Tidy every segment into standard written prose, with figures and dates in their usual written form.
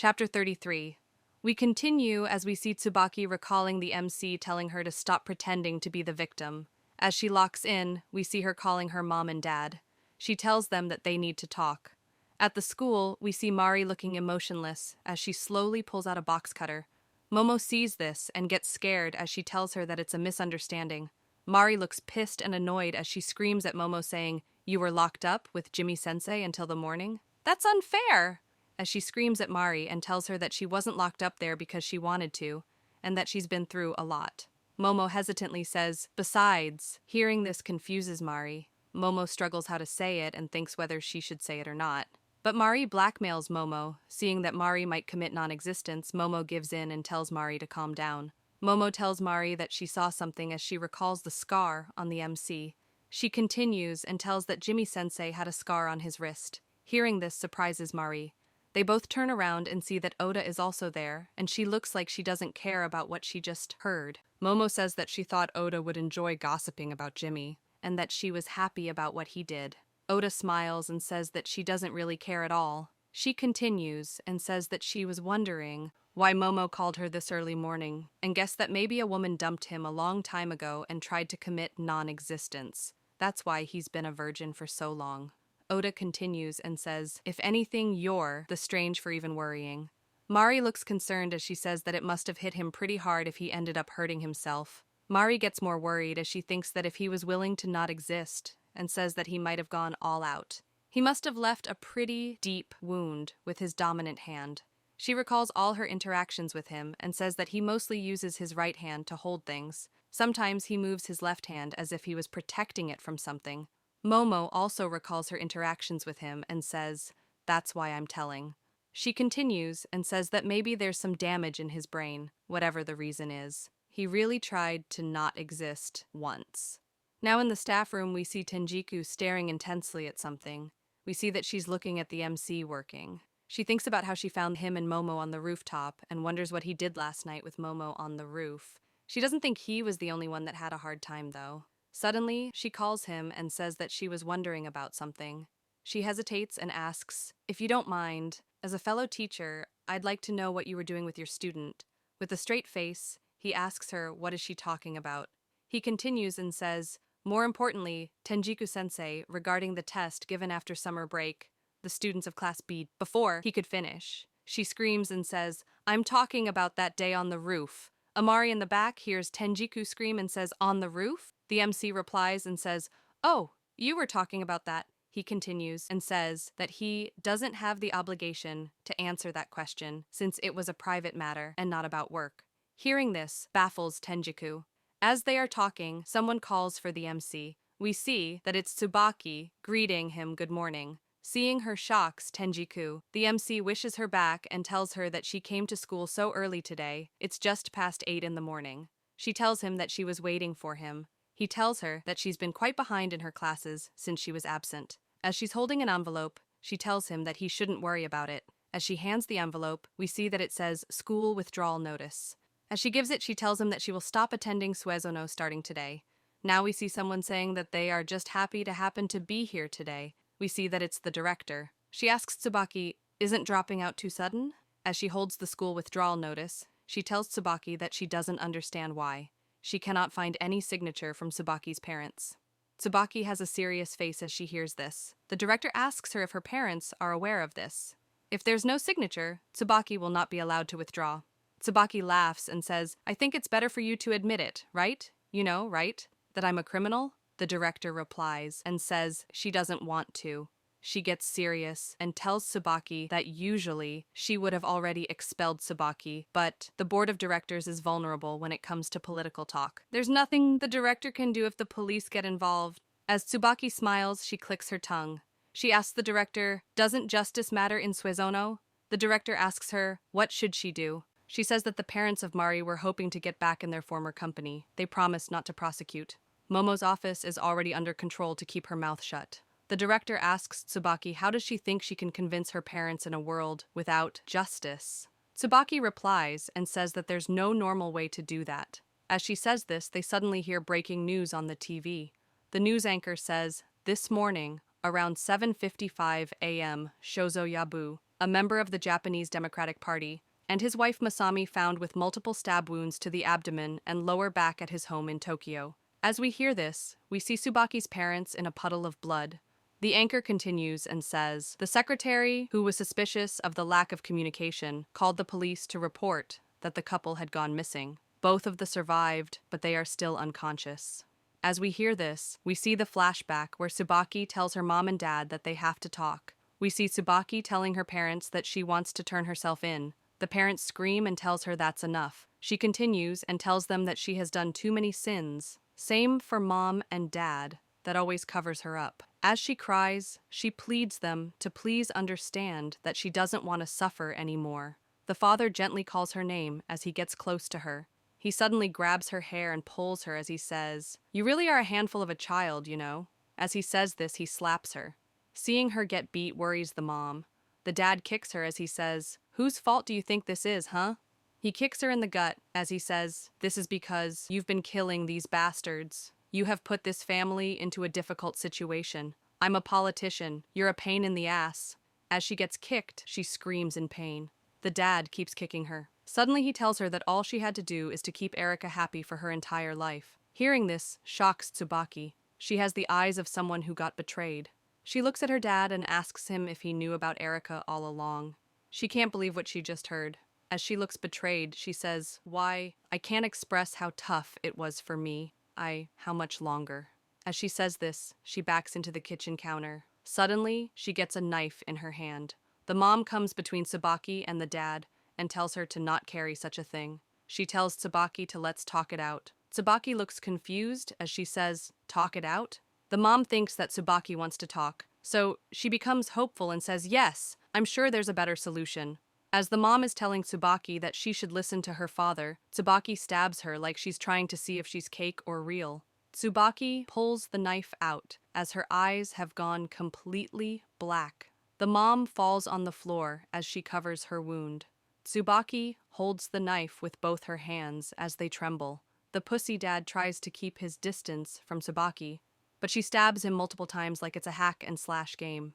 Chapter 33. We continue as we see Tsubaki recalling the MC telling her to stop pretending to be the victim. As she locks in, we see her calling her mom and dad. She tells them that they need to talk. At the school, we see Mari looking emotionless as she slowly pulls out a box cutter. Momo sees this and gets scared as she tells her that it's a misunderstanding. Mari looks pissed and annoyed as she screams at Momo saying, "You were locked up with Jimmy-sensei until the morning? That's unfair!" As she screams at Mari and tells her that she wasn't locked up there because she wanted to, and that she's been through a lot. Momo hesitantly says, "Besides." Hearing this confuses Mari. Momo struggles how to say it and thinks whether she should say it or not. But Mari blackmails Momo. Seeing that Mari might commit non-existence, Momo gives in and tells Mari to calm down. Momo tells Mari that she saw something as she recalls the scar on the MC. She continues and tells that Jimmy-sensei had a scar on his wrist. Hearing this surprises Mari. They both turn around and see that Oda is also there, and she looks like she doesn't care about what she just heard. Momo says that she thought Oda would enjoy gossiping about Jimmy, and that she was happy about what he did. Oda smiles and says that she doesn't really care at all. She continues and says that she was wondering why Momo called her this early morning, and guessed that maybe a woman dumped him a long time ago and tried to commit non-existence. That's why he's been a virgin for so long. Oda continues and says, "If anything, you're the strange for even worrying." Mari looks concerned as she says that it must have hit him pretty hard if he ended up hurting himself. Mari gets more worried as she thinks that if he was willing to not exist, and says that he might have gone all out. He must have left a pretty deep wound with his dominant hand. She recalls all her interactions with him and says that he mostly uses his right hand to hold things. Sometimes he moves his left hand as if he was protecting it from something. Momo also recalls her interactions with him and says, "That's why I'm telling." She continues and says that maybe there's some damage in his brain, whatever the reason is. He really tried to not exist once. Now in the staff room, we see Tenjiku staring intensely at something. We see that she's looking at the MC working. She thinks about how she found him and Momo on the rooftop and wonders what he did last night with Momo on the roof. She doesn't think he was the only one that had a hard time, though. Suddenly, she calls him and says that she was wondering about something. She hesitates and asks, "If you don't mind, as a fellow teacher, I'd like to know what you were doing with your student." With a straight face, he asks her what is she talking about. He continues and says, "More importantly, Tenjiku-sensei, regarding the test given after summer break, the students of Class B." Before he could finish, she screams and says, "I'm talking about that day on the roof." Amari in the back hears Tenjiku scream and says, "On the roof?" The MC replies and says, "Oh, you were talking about that." He continues and says that he doesn't have the obligation to answer that question since it was a private matter and not about work. Hearing this baffles Tenjiku. As they are talking, someone calls for the MC. We see that it's Tsubaki greeting him good morning. Seeing her shocks Tenjiku. The MC wishes her back and tells her that she came to school so early today, it's just past 8 in the morning. She tells him that she was waiting for him. He tells her that she's been quite behind in her classes since she was absent. As she's holding an envelope, she tells him that he shouldn't worry about it. As she hands the envelope, we see that it says, "School Withdrawal Notice." As she gives it, she tells him that she will stop attending Suezono starting today. Now we see someone saying that they are just happy to happen to be here today. We see that it's the director. She asks Tsubaki, "Isn't dropping out too sudden?" As she holds the school withdrawal notice, she tells Tsubaki that she doesn't understand why. She cannot find any signature from Tsubaki's parents. Tsubaki has a serious face as she hears this. The director asks her if her parents are aware of this. If there's no signature, Tsubaki will not be allowed to withdraw. Tsubaki laughs and says, "I think it's better for you to admit it, right? You know, right? That I'm a criminal?" The director replies and says she doesn't want to. She gets serious and tells Tsubaki that usually she would have already expelled Tsubaki, but the board of directors is vulnerable when it comes to political talk. There's nothing the director can do if the police get involved. As Tsubaki smiles, she clicks her tongue. She asks the director, "Doesn't justice matter in Suezono?" The director asks her, what should she do? She says that the parents of Mari were hoping to get back in their former company. They promised not to prosecute. Momo's office is already under control to keep her mouth shut. The director asks Tsubaki how does she think she can convince her parents in a world without justice. Tsubaki replies and says that there's no normal way to do that. As she says this, they suddenly hear breaking news on the TV. The news anchor says, "This morning, around 7:55 a.m., Shozo Yabu, a member of the Japanese Democratic Party, and his wife Masami found with multiple stab wounds to the abdomen and lower back at his home in Tokyo. As we hear this, we see Tsubaki's parents in a puddle of blood. The anchor continues and says, the secretary, who was suspicious of the lack of communication, called the police to report that the couple had gone missing. Both of them survived, but they are still unconscious. As we hear this, we see the flashback where Tsubaki tells her mom and dad that they have to talk. We see Tsubaki telling her parents that she wants to turn herself in. The parents scream and tells her that's enough. She continues and tells them that she has done too many sins. Same for mom and dad, that always covers her up. As she cries, she pleads them to please understand that she doesn't want to suffer anymore. The father gently calls her name as he gets close to her. He suddenly grabs her hair and pulls her as he says, "You really are a handful of a child, you know." As he says this, he slaps her. Seeing her get beat worries the mom. The dad kicks her as he says, "Whose fault do you think this is, huh?" He kicks her in the gut as he says, "This is because you've been killing these bastards. You have put this family into a difficult situation. I'm a politician. You're a pain in the ass." As she gets kicked, she screams in pain. The dad keeps kicking her. Suddenly he tells her that all she had to do is to keep Erika happy for her entire life. Hearing this shocks Tsubaki. She has the eyes of someone who got betrayed. She looks at her dad and asks him if he knew about Erika all along. She can't believe what she just heard. As she looks betrayed, she says, "Why, I can't express how tough it was for me. How much longer." As she says this, she backs into the kitchen counter. Suddenly, she gets a knife in her hand. The mom comes between Tsubaki and the dad and tells her to not carry such a thing. She tells Tsubaki to let's talk it out. Tsubaki looks confused as she says, "Talk it out?" The mom thinks that Tsubaki wants to talk, so she becomes hopeful and says, "Yes, I'm sure there's a better solution." As the mom is telling Tsubaki that she should listen to her father, Tsubaki stabs her like she's trying to see if she's cake or real. Tsubaki pulls the knife out as her eyes have gone completely black. The mom falls on the floor as she covers her wound. Tsubaki holds the knife with both her hands as they tremble. The pussy dad tries to keep his distance from Tsubaki, but she stabs him multiple times like it's a hack and slash game.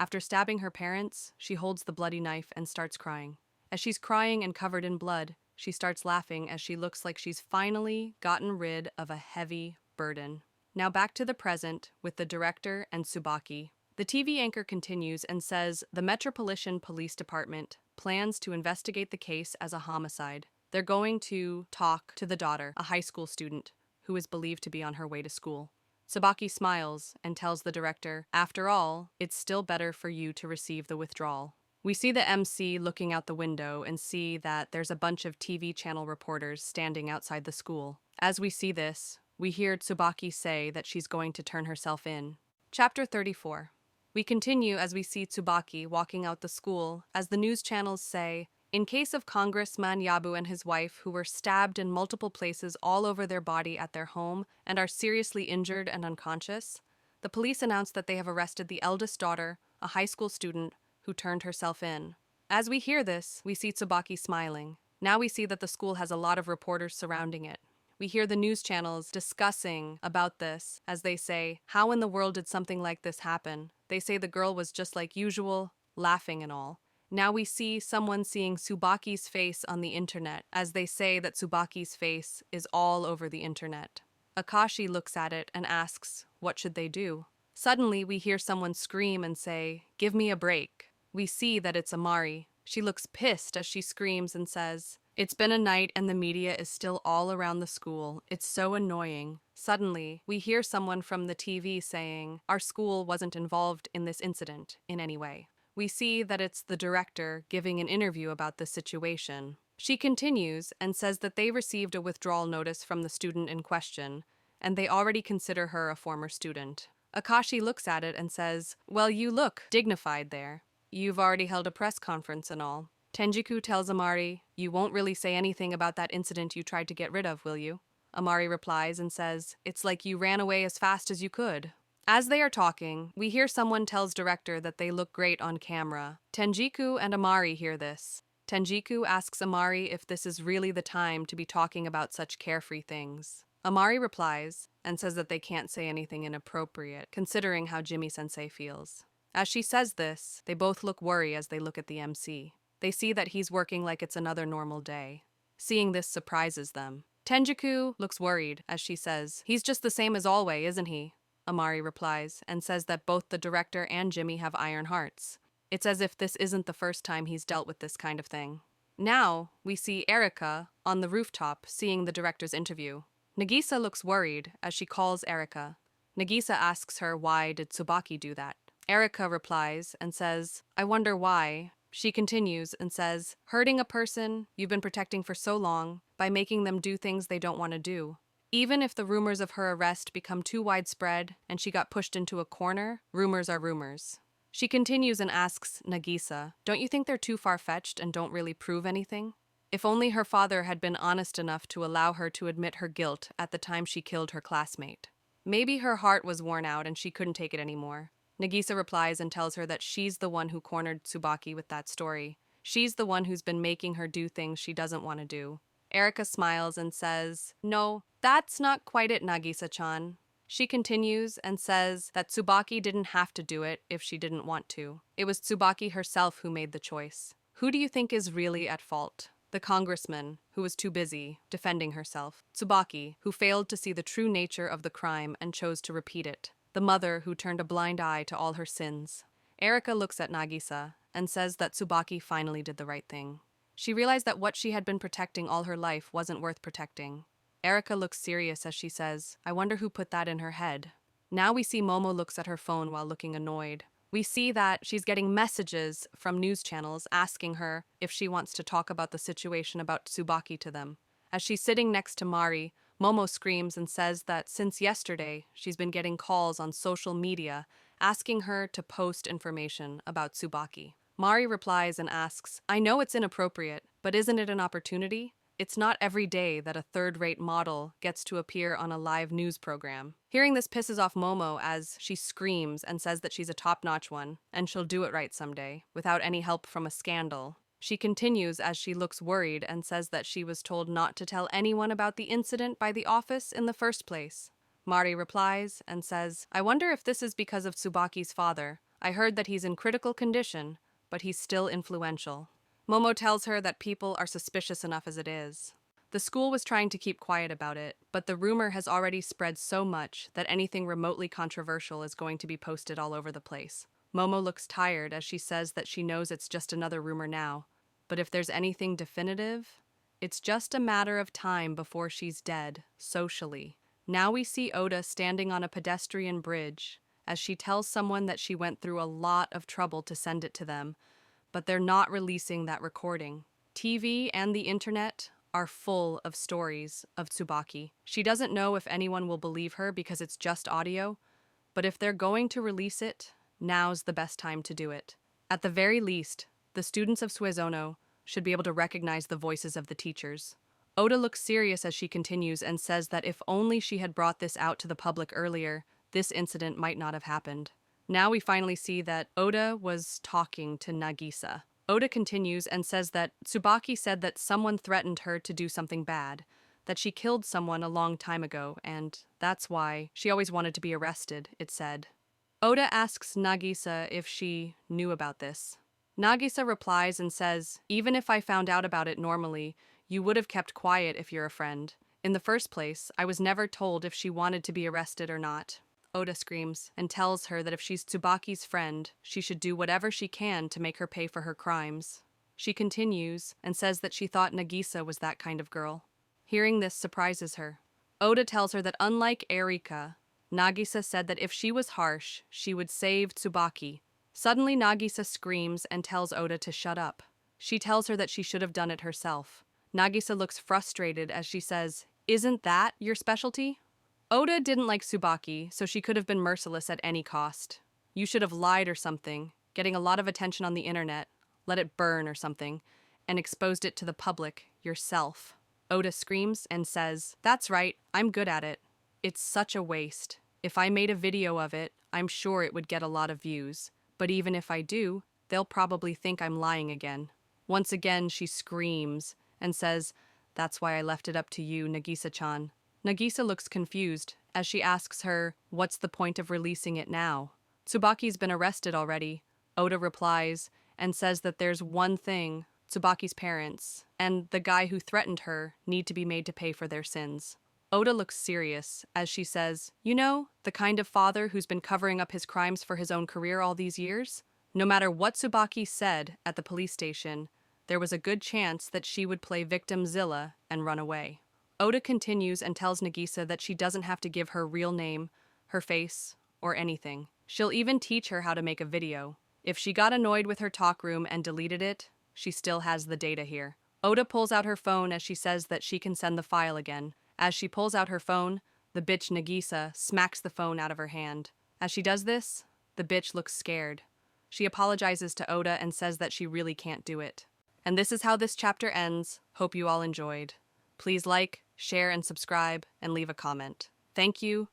After stabbing her parents, she holds the bloody knife and starts crying. As she's crying and covered in blood, she starts laughing as she looks like she's finally gotten rid of a heavy burden. Now back to the present with the director and Tsubaki. The TV anchor continues and says the Metropolitan Police Department plans to investigate the case as a homicide. They're going to talk to the daughter, a high school student, who is believed to be on her way to school. Tsubaki smiles and tells the director, "After all, it's still better for you to receive the withdrawal." We see the MC looking out the window and see that there's a bunch of TV channel reporters standing outside the school. As we see this, we hear Tsubaki say that she's going to turn herself in. Chapter 34. We continue as we see Tsubaki walking out the school as the news channels say, in case of Congressman Yabu and his wife who were stabbed in multiple places all over their body at their home and are seriously injured and unconscious, the police announced that they have arrested the eldest daughter, a high school student, who turned herself in. As we hear this, we see Tsubaki smiling. Now we see that the school has a lot of reporters surrounding it. We hear the news channels discussing about this as they say, "How in the world did something like this happen?" They say the girl was just like usual, laughing and all. Now we see someone seeing Tsubaki's face on the internet, as they say that Tsubaki's face is all over the internet. Akashi looks at it and asks, what should they do? Suddenly we hear someone scream and say, "Give me a break." We see that it's Amari. She looks pissed as she screams and says, "It's been a night and the media is still all around the school. It's so annoying." Suddenly, we hear someone from the TV saying, "Our school wasn't involved in this incident in any way." We see that it's the director giving an interview about the situation. She continues and says that they received a withdrawal notice from the student in question, and they already consider her a former student. Akashi looks at it and says, "Well, you look dignified there. You've already held a press conference and all." Tenjiku tells Amari, "You won't really say anything about that incident you tried to get rid of, will you?" Amari replies and says, "It's like you ran away as fast as you could." As they are talking, we hear someone tells director that they look great on camera. Tenjiku and Amari hear this. Tenjiku asks Amari if this is really the time to be talking about such carefree things. Amari replies and says that they can't say anything inappropriate, considering how Jimmy-sensei feels. As she says this, they both look worried as they look at the MC. They see that he's working like it's another normal day. Seeing this surprises them. Tenjiku looks worried as she says, "He's just the same as always, isn't he?" Amari replies and says that both the director and Jimmy have iron hearts. It's as if this isn't the first time he's dealt with this kind of thing. Now, we see Erika on the rooftop seeing the director's interview. Nagisa looks worried as she calls Erika. Nagisa asks her why did Tsubaki do that. Erika replies and says, "I wonder why." She continues and says, "Hurting a person you've been protecting for so long by making them do things they don't want to do. Even if the rumors of her arrest become too widespread and she got pushed into a corner, rumors are rumors." She continues and asks Nagisa, "Don't you think they're too far-fetched and don't really prove anything?" If only her father had been honest enough to allow her to admit her guilt at the time she killed her classmate. Maybe her heart was worn out and she couldn't take it anymore. Nagisa replies and tells her that she's the one who cornered Tsubaki with that story. She's the one who's been making her do things she doesn't want to do. Erika smiles and says, "No, that's not quite it, Nagisa-chan." She continues and says that Tsubaki didn't have to do it if she didn't want to. It was Tsubaki herself who made the choice. Who do you think is really at fault? The congressman, who was too busy defending herself. Tsubaki, who failed to see the true nature of the crime and chose to repeat it. The mother who turned a blind eye to all her sins. Erika looks at Nagisa and says that Tsubaki finally did the right thing. She realized that what she had been protecting all her life wasn't worth protecting. Erika looks serious as she says, "I wonder who put that in her head." Now we see Momo looks at her phone while looking annoyed. We see that she's getting messages from news channels asking her if she wants to talk about the situation about Tsubaki to them. As she's sitting next to Mari, Momo screams and says that since yesterday, she's been getting calls on social media asking her to post information about Tsubaki. Mari replies and asks, "I know it's inappropriate, but isn't it an opportunity? It's not every day that a third-rate model gets to appear on a live news program." Hearing this pisses off Momo as she screams and says that she's a top-notch one, and she'll do it right someday, without any help from a scandal. She continues as she looks worried and says that she was told not to tell anyone about the incident by the office in the first place. Mari replies and says, "I wonder if this is because of Tsubaki's father. I heard that he's in critical condition, but he's still influential." Momo tells her that people are suspicious enough as it is. The school was trying to keep quiet about it, but the rumor has already spread so much that anything remotely controversial is going to be posted all over the place. Momo looks tired as she says that she knows it's just another rumor now, but if there's anything definitive, it's just a matter of time before she's dead, socially. Now we see Oda standing on a pedestrian bridge as she tells someone that she went through a lot of trouble to send it to them, but they're not releasing that recording. TV and the internet are full of stories of Tsubaki. She doesn't know if anyone will believe her because it's just audio, but if they're going to release it, now's the best time to do it. At the very least, the students of Suezono should be able to recognize the voices of the teachers. Oda looks serious as she continues and says that if only she had brought this out to the public earlier, this incident might not have happened. Now we finally see that Oda was talking to Nagisa. Oda continues and says that Tsubaki said that someone threatened her to do something bad, that she killed someone a long time ago, and that's why she always wanted to be arrested, it said. Oda asks Nagisa if she knew about this. Nagisa replies and says, "Even if I found out about it normally, you would have kept quiet if you're a friend. In the first place, I was never told if she wanted to be arrested or not." Oda screams and tells her that if she's Tsubaki's friend, she should do whatever she can to make her pay for her crimes. She continues and says that she thought Nagisa was that kind of girl. Hearing this surprises her. Oda tells her that unlike Erika, Nagisa said that if she was harsh, she would save Tsubaki. Suddenly Nagisa screams and tells Oda to shut up. She tells her that she should have done it herself. Nagisa looks frustrated as she says, "Isn't that your specialty?" Oda didn't like Tsubaki, so she could have been merciless at any cost. "You should have lied or something, getting a lot of attention on the internet, let it burn or something, and exposed it to the public yourself." Oda screams and says, "That's right, I'm good at it. It's such a waste. If I made a video of it, I'm sure it would get a lot of views. But even if I do, they'll probably think I'm lying again." Once again, she screams and says, "That's why I left it up to you, Nagisa-chan." Nagisa looks confused as she asks her, "What's the point of releasing it now?" Tsubaki's been arrested already. Oda replies and says that there's one thing: Tsubaki's parents and the guy who threatened her need to be made to pay for their sins. Oda looks serious as she says, "You know, the kind of father who's been covering up his crimes for his own career all these years?" No matter what Tsubaki said at the police station, there was a good chance that she would play victim Zilla and run away. Oda continues and tells Nagisa that she doesn't have to give her real name, her face, or anything. She'll even teach her how to make a video. If she got annoyed with her talk room and deleted it, she still has the data here. Oda pulls out her phone as she says that she can send the file again. As she pulls out her phone, the bitch Nagisa smacks the phone out of her hand. As she does this, the bitch looks scared. She apologizes to Oda and says that she really can't do it. And this is how this chapter ends. Hope you all enjoyed. Please like, share, and subscribe, and leave a comment. Thank you.